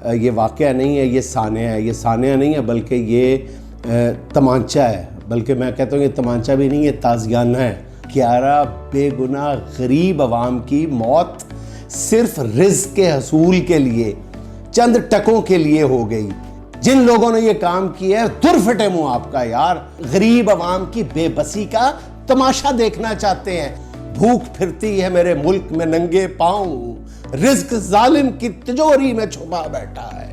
ये वाक़या नहीं है, ये सानिया है। ये सानिया नहीं है बल्कि ये तमांचा है, बल्कि मैं कहता हूँ ये तमांचा भी नहीं, ये ताज़ियाना है। 11 बेगुनाह गरीब आवाम की मौत सिर्फ रिज़्क़ के हसूल के लिए, चंद टकों के लिए हो गई। जिन लोगों ने ये काम किया है, दुर फिटे मुंह आपका यार। गरीब आवाम की बेबसी का तमाशा देखना चाहते हैं। भूख फिरती है मेरे मुल्क में नंगे पांव, रिज़्क़ जालिम की तिजोरी में छुपा बैठा है।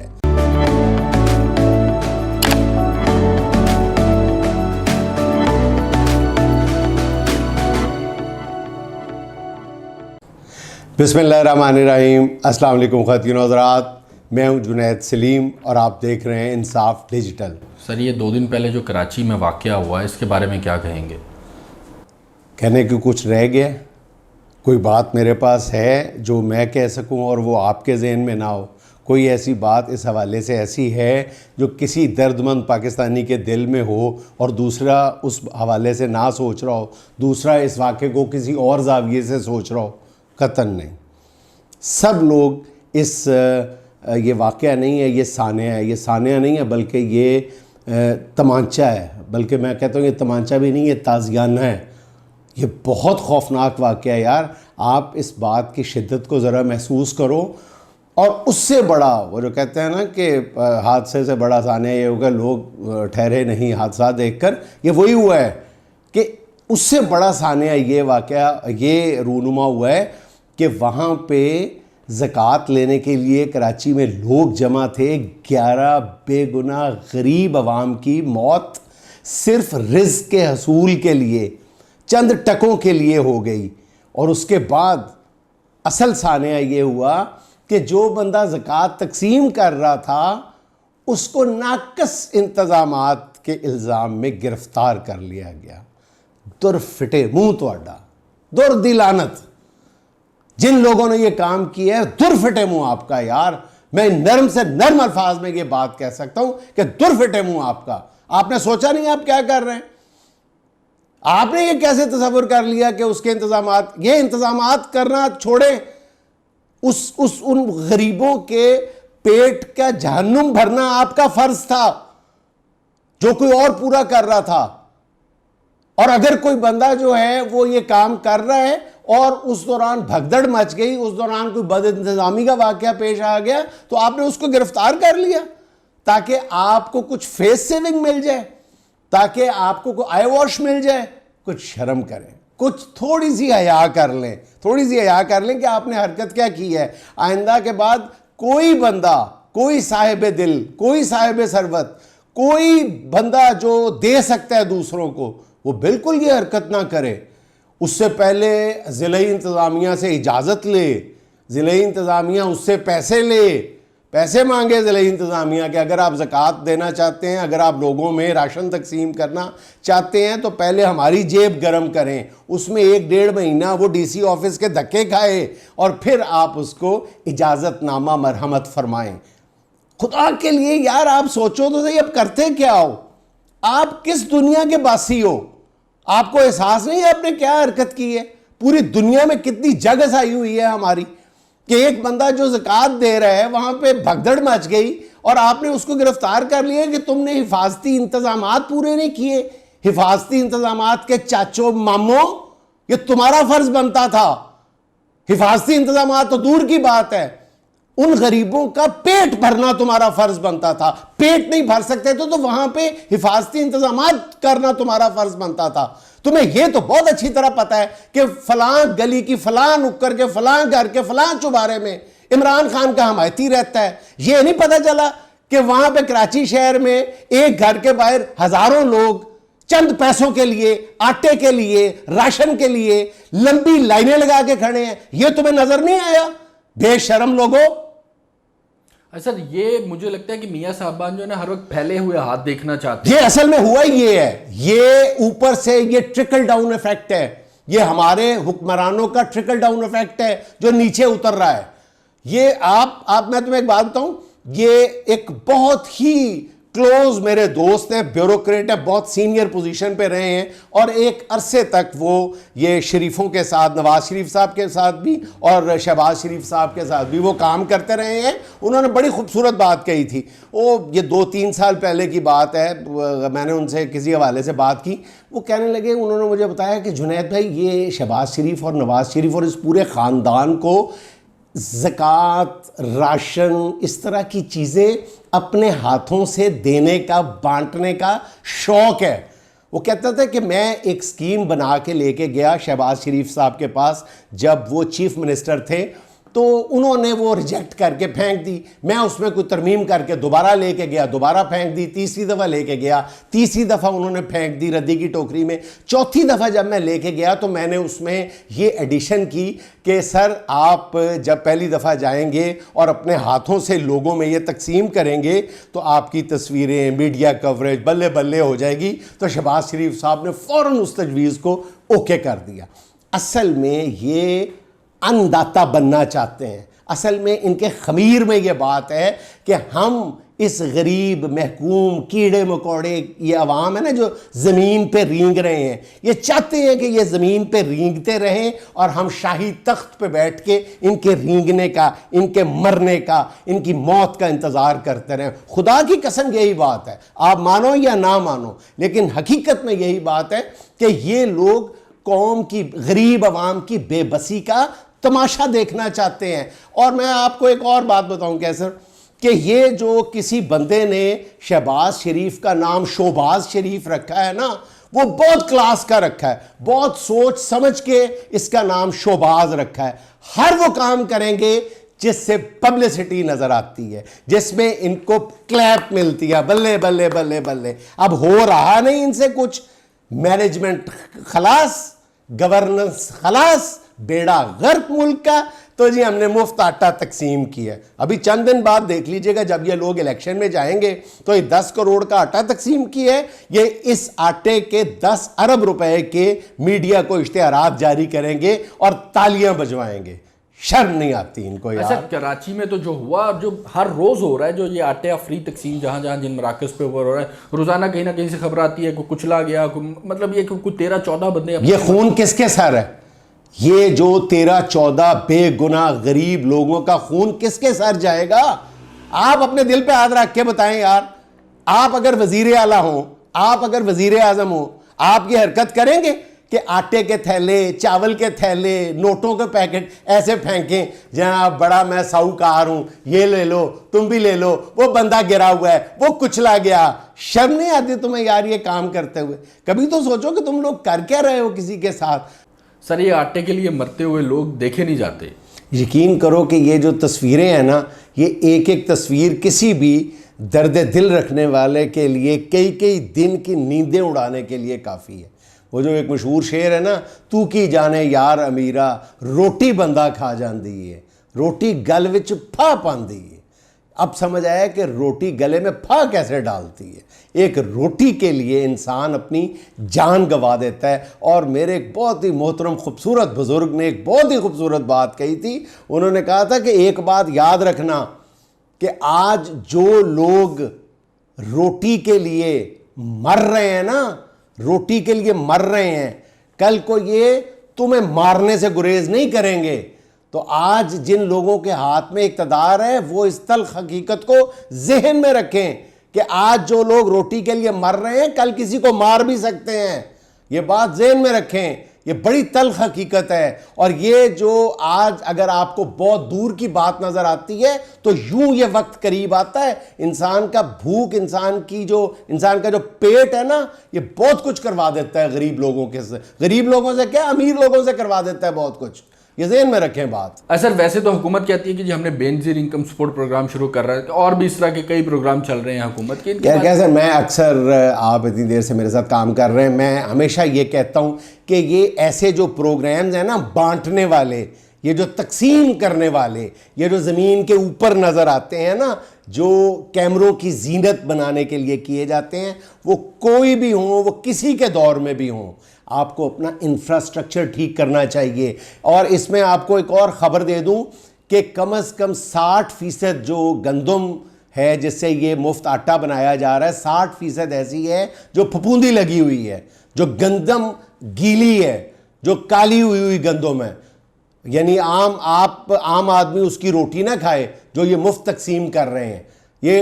बिस्मिल्लाहिर्रहमानिर्रहीम। अस्सलाम वालेकुम ख़वातीन व हज़रात, मैं हूं जुनैद सलीम और आप देख रहे हैं इंसाफ डिजिटल। सर, ये 2 दिन पहले जो कराची में वाक़या हुआ है, इसके बारे में क्या कहेंगे? कहने को कुछ रह गया? कोई बात मेरे पास है जो मैं कह सकूं और वो आपके जहन में ना हो? कोई ऐसी बात इस हवाले से ऐसी है जो किसी दर्दमंद पाकिस्तानी के दिल में हो और दूसरा उस हवाले से ना सोच रहा हो, दूसरा इस वाक़े को किसी और ज़ाविये से सोच रहा हो? कतन नहीं। सब लोग इस ये वाक़या नहीं है, ये सानिया है। ये सानिया नहीं है बल्कि ये तमांचा है, बल्कि मैं कहता हूँ ये तमांचा भी नहीं, ये ताज़ियाना है। ये बहुत खौफनाक वाक़या है यार। आप इस बात की शिद्दत को ज़रा महसूस करो। और उससे बड़ा वो जो कहते हैं ना कि हादसे से बड़ा सानिया ये होगा, लोग ठहरे नहीं हादसा देखकर। ये वही हुआ है कि उससे बड़ा सानिया ये वाक़या ये रूनुमा हुआ है कि वहाँ पे ज़कात लेने के लिए कराची में लोग जमा थे। 11 बेगुनाह गरीब आवाम की मौत सिर्फ रिज़्क़ के हसूल के लिए, चंद टकों के लिए हो गई। और उसके बाद असल सानिया ये हुआ कि जो बंदा ज़कात तकसीम कर रहा था उसको नाकस इंतज़ामात के इल्ज़ाम में गिरफ़्तार कर लिया गया। दुर फिटे मुंह तोड़ा, दुर दिलानत। जिन लोगों ने ये काम किया है, दुर फिटे मुंह आपका यार। मैं नर्म से नर्म अल्फाज में ये बात कह सकता हूं कि दुर फिटे मुंह आपका। आपने सोचा नहीं आप क्या कर रहे हैं? आपने ये कैसे तसव्वुर कर लिया कि उसके इंतजामात, ये इंतजामात करना छोड़े, उन गरीबों के पेट का जहन्नुम भरना आपका फर्ज था जो कोई और पूरा कर रहा था। और अगर कोई बंदा जो है वो ये काम कर रहा है और उस दौरान भगदड़ मच गई, उस दौरान कोई बदइंतजामी का वाकया पेश आ गया, तो आपने उसको गिरफ्तार कर लिया ताकि आपको कुछ फेस सेविंग मिल जाए, ताकि आपको कोई आई वॉश मिल जाए। कुछ शर्म करें, कुछ थोड़ी सी हया कर लें, थोड़ी सी हया कर लें कि आपने हरकत क्या की है। आइंदा के बाद कोई बंदा, कोई साहिब दिल, कोई साहिब सरवत, कोई बंदा जो दे सकता है दूसरों को, वो बिल्कुल ये हरकत ना करे। उससे पहले ज़िले इंतज़ामिया से इजाज़त ले, ज़िले इंतज़ामिया उससे पैसे ले, पैसे मांगे ज़िले इंतज़ामिया के। अगर आप ज़कात देना चाहते हैं, अगर आप लोगों में राशन तकसीम करना चाहते हैं, तो पहले हमारी जेब गर्म करें, उसमें 1-1.5 महीना वो DC ऑफिस के धक्के खाए और फिर आप उसको इजाज़तनामा मरहमत फरमाएं। खुदा के लिए यार आप सोचो तो सही, अब करते क्या हो? आप किस दुनिया के बासी हो? आपको एहसास नहीं है आपने क्या हरकत की है? पूरी दुनिया में कितनी जगह आई हुई है हमारी कि एक बंदा जो ज़कात दे रहा है वहां पे भगदड़ मच गई और आपने उसको गिरफ्तार कर लिया कि तुमने हिफाजती इंतजामात पूरे नहीं किए। हिफाजती इंतजामात के चाचो मामो, ये तुम्हारा फर्ज बनता था। हिफाजती इंतजामात तो दूर की बात है, उन गरीबों का पेट भरना तुम्हारा फर्ज बनता था। पेट नहीं भर सकते तो वहां पे हिफाजती इंतजामात करना तुम्हारा फर्ज बनता था। तुम्हें यह तो बहुत अच्छी तरह पता है कि फलां गली की फलां नुक्कर के फलां घर के फलां चौबारे में इमरान खान का हमायती रहता है। यह नहीं पता चला कि वहां पे कराची शहर में एक घर के बाहर हजारों लोग चंद पैसों के लिए, आटे के लिए, राशन के लिए लंबी लाइनें लगा के खड़े हैं। यह तुम्हें नजर नहीं आया? बेशरम लोगों। सर, ये मुझे लगता है कि मियां साहबान जो है ना हर वक्त फैले हुए हाथ देखना चाहते हैं। ये असल में हुआ ये है, ये ऊपर से ये ट्रिकल डाउन इफेक्ट है। ये हमारे हुक्मरानों का ट्रिकल डाउन इफेक्ट है जो नीचे उतर रहा है। ये आप मैं तुम्हें एक बात बताऊं, ये एक बहुत ही क्लोज मेरे दोस्त हैं, ब्यूरोक्रेट है, बहुत सीनियर पोजीशन पे रहे हैं और एक अरसे तक वो ये शरीफों के साथ, नवाज शरीफ साहब के साथ भी और शहबाज शरीफ साहब के साथ भी वो काम करते रहे हैं। उन्होंने बड़ी खूबसूरत बात कही थी, वो ये 2-3 साल पहले की बात है, मैंने उनसे किसी हवाले से बात की। वो कहने लगे, उन्होंने मुझे बताया कि जुनैद भाई, ये शहबाज शरीफ और नवाज शरीफ और इस पूरे ख़ानदान को ज़कात, राशन, इस तरह की चीज़ें अपने हाथों से देने का, बांटने का शौक़ है। वो कहता था कि मैं एक स्कीम बना के लेके गया शहबाज शरीफ साहब के पास जब वो चीफ मिनिस्टर थे, तो उन्होंने वो रिजेक्ट करके फेंक दी। मैं उसमें कोई तरमीम करके दोबारा लेके गया, दोबारा फेंक दी, तीसरी दफ़ा लेके गया, तीसरी दफ़ा उन्होंने फेंक दी रद्दी की टोकरी में। चौथी दफ़ा जब मैं लेके गया तो मैंने उसमें ये एडिशन की कि सर, आप जब पहली दफ़ा जाएंगे और अपने हाथों से लोगों में ये तकसीम करेंगे तो आपकी तस्वीरें, मीडिया कवरेज बल्ले बल्ले हो जाएगी। तो शहबाज शरीफ साहब ने फ़ौरन उस तजवीज़ को ओके कर दिया। असल में ये अन्नदाता बनना चाहते हैं। असल में इनके खमीर में ये बात है कि हम इस गरीब, महकूम, कीड़े मकोड़े, ये अवाम है ना जो ज़मीन पे रींग रहे हैं, ये चाहते हैं कि ये ज़मीन पे रींगते रहें और हम शाही तख्त पे बैठ के इनके रींगने का, इनके मरने का, इनकी मौत का इंतज़ार करते रहें। खुदा की कसम यही बात है, आप मानो या ना मानो, लेकिन हकीकत में यही बात है कि ये लोग कौम की, गरीब अवाम की बेबसी का तमाशा देखना चाहते हैं। और मैं आपको एक और बात बताऊं कैसर, कि ये जो किसी बंदे ने शहबाज शरीफ का नाम शोबाज शरीफ रखा है ना, वो बहुत क्लास का रखा है, बहुत सोच समझ के इसका नाम शोबाज रखा है। हर वो काम करेंगे जिससे पब्लिसिटी नजर आती है, जिसमें इनको क्लैप मिलती है, बल्ले बल्ले बल्ले बल्ले। अब हो रहा नहीं इनसे कुछ, मैनेजमेंट खलास, गवर्नेंस खलास, बेड़ा गर्क मुल्क का। तो जी हमने मुफ्त आटा तकसीम किया। अभी चंद दिन बाद देख लीजिएगा, जब ये लोग इलेक्शन में जाएंगे तो ये 10 करोड़ का आटा तकसीम किया है। ये इस आटे के 10 अरब रुपए के मीडिया को इश्तिहारात जारी करेंगे और तालियां बजवाएंगे। शर्म नहीं आती इनको यार। अच्छा, कराची में तो जो हुआ, जो हर रोज़ हो रहा है, जो ये आटे फ्री तकसीम जहाँ जहाँ जिन मराकज़ पे हो रहा है, रोज़ाना कहीं ना कहीं से खबर आती है कोई कुचला गया, मतलब ये कुछ 13-14 बंदे। ये खून किसके सर है? ये जो 13-14 बेगुनाह गरीब लोगों का खून किसके सर जाएगा? आप अपने दिल पे हाथ रख के बताएं यार। आप अगर वजीर आला हो, आप अगर वजीर आजम हो, आप ये हरकत करेंगे कि आटे के थैले, चावल के थैले, नोटों के पैकेट ऐसे फेंकें, जनाब बड़ा मैं साहूकार हूं, ये ले लो, तुम भी ले लो, वो बंदा गिरा हुआ है, वो कुचला गया। शर्म नहीं आती तुम्हें यार ये काम करते हुए? कभी तो सोचो कि तुम लोग कर क्या रहे हो किसी के साथ। सर, ये आटे के लिए मरते हुए लोग देखे नहीं जाते। यकीन करो कि ये जो तस्वीरें हैं ना, ये एक एक तस्वीर किसी भी दर्द दिल रखने वाले के लिए कई कई दिन की नींदें उड़ाने के लिए काफ़ी है। वो जो एक मशहूर शेर है ना, तू की जाने यार अमीरा, रोटी बंदा खा जाती है, रोटी गल विच फा पाती है। अब समझ आया कि रोटी गले में फा कैसे डालती है। एक रोटी के लिए इंसान अपनी जान गंवा देता है। और मेरे एक बहुत ही मोहतरम खूबसूरत बुज़ुर्ग ने एक बहुत ही खूबसूरत बात कही थी। उन्होंने कहा था कि एक बात याद रखना कि आज जो लोग रोटी के लिए मर रहे हैं ना, रोटी के लिए मर रहे हैं, कल को ये तुम्हें मारने से गुरेज नहीं करेंगे। तो आज जिन लोगों के हाथ में इक़्तिदार है वो इस तल्ख़ हकीकत को जहन में रखें कि आज जो लोग रोटी के लिए मर रहे हैं कल किसी को मार भी सकते हैं। ये बात जहन में रखें, ये बड़ी तल्ख़ हकीकत है। और ये जो आज अगर आपको बहुत दूर की बात नज़र आती है तो यूं ये वक्त करीब आता है। इंसान का भूख, इंसान का जो पेट है ना, ये बहुत कुछ करवा देता है गरीब लोगों के से। गरीब लोगों से क्या, अमीर लोगों से करवा देता है बहुत कुछ। ये ज़हन में रखें बात। सर, वैसे तो हुकूमत कहती है कि जी हमने बेनज़ीर इनकम सपोर्ट प्रोग्राम शुरू कर रहा है, और भी इस तरह के कई प्रोग्राम चल रहे हैं हुकूमत के। क्या सर, मैं अक्सर, आप इतनी देर से मेरे साथ काम कर रहे हैं, मैं हमेशा ये कहता हूँ कि ये ऐसे जो प्रोग्राम्स हैं ना, बांटने वाले, ये जो तकसीम करने वाले, ये जो ज़मीन के ऊपर नज़र आते हैं ना, जो कैमरों की जीनत बनाने के लिए किए जाते हैं, वो कोई भी हों, वो किसी के दौर में भी हों, आपको अपना इंफ्रास्ट्रक्चर ठीक करना चाहिए। और इसमें आपको एक और ख़बर दे दूं कि कम से कम 60% जो गंदम है जिससे ये मुफ्त आटा बनाया जा रहा है, 60% ऐसी है जो फफूंदी लगी हुई है, जो गंदम गीली है, जो काली हुई हुई गंदम है। यानी आम आदमी उसकी रोटी ना खाए जो ये मुफ्त तकसीम कर रहे हैं। ये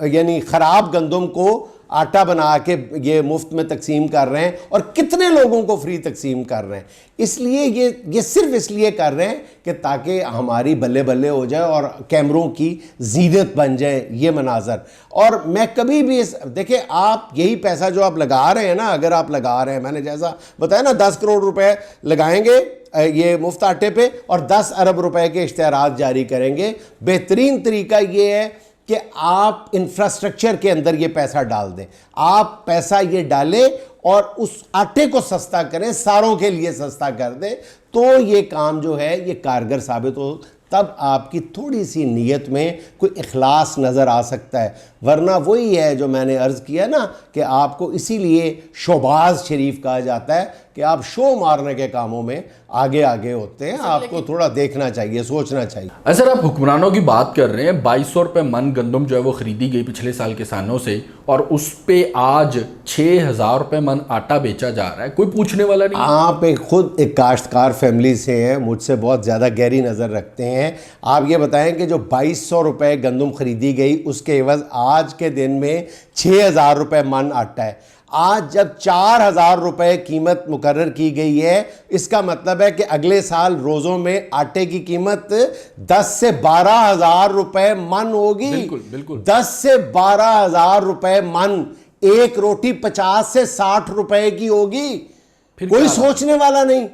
यानी ख़राब गंदम को आटा बना के ये मुफ्त में तकसीम कर रहे हैं, और कितने लोगों को फ्री तकसीम कर रहे हैं। इसलिए ये सिर्फ इसलिए कर रहे हैं कि ताकि हमारी बल्ले बल्ले हो जाए और कैमरों की जीनत बन जाए ये मनाजर। और मैं कभी भी देखिए, आप यही पैसा जो आप लगा रहे हैं ना, अगर आप लगा रहे हैं, मैंने जैसा बताया ना 10 करोड़ रुपए लगाएंगे ये मुफ्त आटे पे और 10 अरब रुपए के इश्तिहारात जारी करेंगे। बेहतरीन तरीका ये है कि आप इंफ्रास्ट्रक्चर के अंदर ये पैसा डाल दें। आप पैसा ये डालें और उस आटे को सस्ता करें, सारों के लिए सस्ता कर दें, तो ये काम जो है ये कारगर साबित हो। तब आपकी थोड़ी सी नीयत में कोई इखलास नज़र आ सकता है। वरना वही है जो मैंने अर्ज़ किया ना कि आपको इसीलिए शोबाज शरीफ कहा जाता है कि आप शो मारने के कामों में आगे आगे होते हैं। आपको थोड़ा देखना चाहिए, सोचना चाहिए। सर, आप हुक्मरानों की बात कर रहे हैं, 2200 रुपये मन गंदम जो है वो ख़रीदी गई पिछले साल किसानों से, और उस पे आज 6000 रुपये मन आटा बेचा जा रहा है। कोई पूछने वाला नहीं। आप खुद एक काश्तकार फैमिली से हैं, मुझसे बहुत ज़्यादा गहरी नज़र रखते हैं। आप ये बताएं कि जो 2200 रुपये गंदम खरीदी गई उसके एवज आज के दिन में 6000 रुपये मन आटा है। आज जब 4000 रुपये कीमत मुकर्रर की गई है, इसका मतलब है कि अगले साल रोज़ों में आटे की कीमत 10 से 12,000 रुपये मन होगी। बिल्कुल बिल्कुल। 10 से 12,000 रुपये मन। एक रोटी 50 से 60 रुपए की होगी। कोई सोचने वाला नहीं।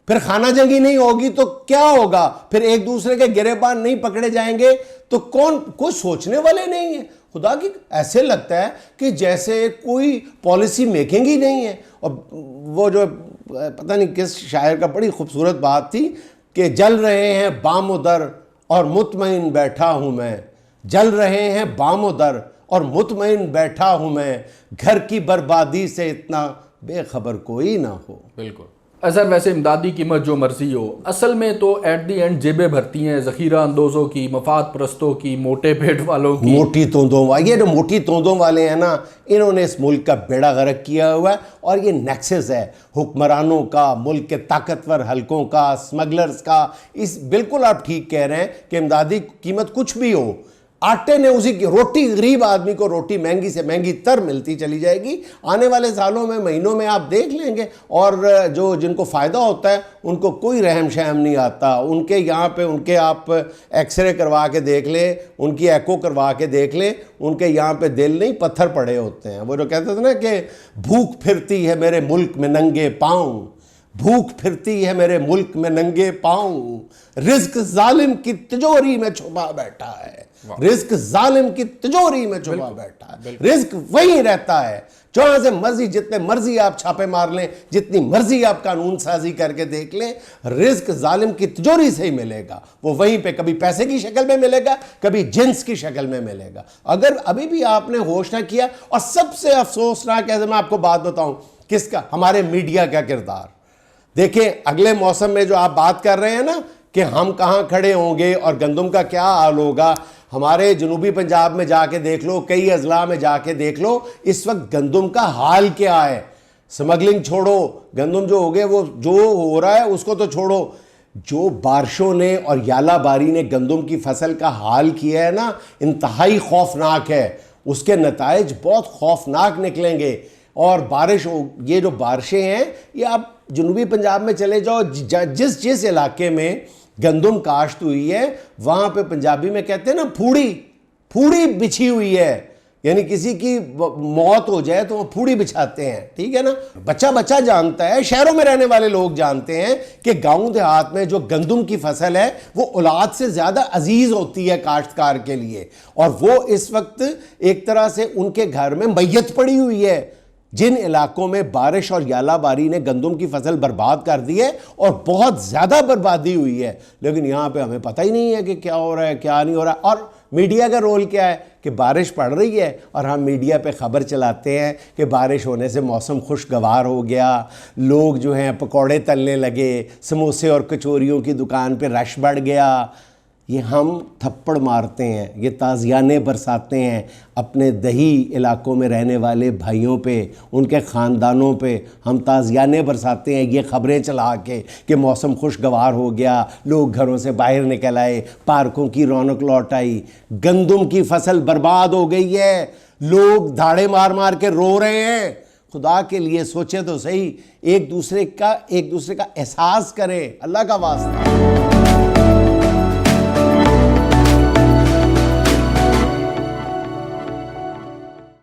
फिर खाना जंगी नहीं होगी तो क्या होगा? फिर एक दूसरे के गिरेबान नहीं पकड़े जाएंगे तो कोई सोचने वाले नहीं है। खुदा की ऐसे लगता है कि जैसे कोई पॉलिसी मेकिंग ही नहीं है। और वो जो पता नहीं किस शायर का बड़ी खूबसूरत बात थी कि जल रहे हैं बामोदर और मुतमईन बैठा हूं मैं, जल रहे हैं बामोदर और मुतमईन बैठा हूं मैं, घर की बर्बादी से इतना बेखबर कोई ना हो। बिल्कुल। सर, वैसे इमदादी कीमत जो मर्जी हो, असल में तो एट दी एंड जेबें भरती हैं ज़ख़ीरा अंदोज़ों की, मफाद परस्तों की, मोटे पेट वालों की। मोटी तोंदों, ये जो मोटी तोंदों वाले हैं ना, इन्होंने इस मुल्क का बेड़ा गर्क किया हुआ है। और ये नेक्सस है हुक्मरानों का, मुल्क के ताकतवर हलकों का, स्मगलर्स का। इस बिल्कुल आप ठीक कह रहे हैं कि इमदादी कीमत कुछ भी हो, आटे ने उसी की रोटी, गरीब आदमी को रोटी महंगी से महंगी तर मिलती चली जाएगी। आने वाले सालों में, महीनों में आप देख लेंगे। और जो जिनको फ़ायदा होता है उनको कोई रहम शहम नहीं आता। उनके यहाँ पे उनके आप एक्सरे करवा के देख ले, उनकी एको करवा के देख ले, उनके यहाँ पे दिल नहीं पत्थर पड़े होते हैं। वो जो कहते थे ना कि भूख फिरती है मेरे मुल्क में नंगे पाँव, भूख फिरती है मेरे मुल्क में नंगे पाँव, रिज्क जालिम की तिजोरी में छुपा बैठा है, रिज्क जालिम की तिजोरी में छुपा बैठा है। रिज्क वहीं रहता है। जहां से मर्जी, जितने मर्जी आप छापे मार लें, जितनी मर्जी आप कानून साजी करके देख लें, रिज्क जालिम की तिजोरी से ही मिलेगा। वो वहीं पे कभी पैसे की शक्ल में मिलेगा, कभी जिन्स की शक्ल में मिलेगा। अगर अभी भी आपने होश ना किया, और सबसे अफसोसनाक है, मैं आपको बात बताऊं किसका, हमारे मीडिया का किरदार। देखें, अगले मौसम में जो आप बात कर रहे हैं ना कि हम कहां खड़े होंगे और गंदम का क्या हाल होगा, हमारे जनूबी पंजाब में जाके देख लो, कई अजला में जाके देख लो, इस वक्त गंदम का हाल क्या है। स्मगलिंग छोड़ो, गंदम जो हो गए, वो जो हो रहा है उसको तो छोड़ो, जो बारिशों ने और यालाबारी ने गंदम की फसल का हाल किया है ना, इंतहाई खौफनाक है। उसके नताइज बहुत खौफनाक निकलेंगे। और बारिश, ये जो बारिशें हैं, ये आप जनूबी पंजाब में चले जाओ, जिस जिस इलाके में गंदम काश्त हुई है, वहाँ पे पंजाबी में कहते हैं ना, फूड़ी बिछी हुई है। यानी किसी की मौत हो जाए तो वो फूड़ी बिछाते हैं, ठीक है ना। बच्चा बच्चा जानता है, शहरों में रहने वाले लोग जानते हैं कि गांव देहात में जो गंदम की फसल है वो औलाद से ज़्यादा अजीज़ होती है काश्तकार के लिए। और वो इस वक्त एक तरह से उनके घर में मैयत पड़ी हुई है। जिन इलाकों में बारिश और यालाबारी ने गंदम की फसल बर्बाद कर दी है, और बहुत ज़्यादा बर्बादी हुई है, लेकिन यहाँ पे हमें पता ही नहीं है कि क्या हो रहा है, क्या नहीं हो रहा। और मीडिया का रोल क्या है कि बारिश पड़ रही है और हम मीडिया पे ख़बर चलाते हैं कि बारिश होने से मौसम खुशगवार हो गया, लोग जो हैं पकौड़े तलने लगे, समोसे और कचौरियों की दुकान पे रश बढ़ गया। ये हम थप्पड़ मारते हैं, ये ताज़ियाने बरसाते हैं अपने दही इलाकों में रहने वाले भाइयों पे, उनके ख़ानदानों पे हम ताज़ियाने बरसाते हैं ये ख़बरें चला के कि मौसम खुशगवार हो गया, लोग घरों से बाहर निकल आए, पार्कों की रौनक लौट आई। गंदम की फसल बर्बाद हो गई है, लोग धाड़े मार मार के रो रहे हैं। खुदा के लिए सोचे तो सही, एक दूसरे का एहसास करें, अल्लाह का वास्ता।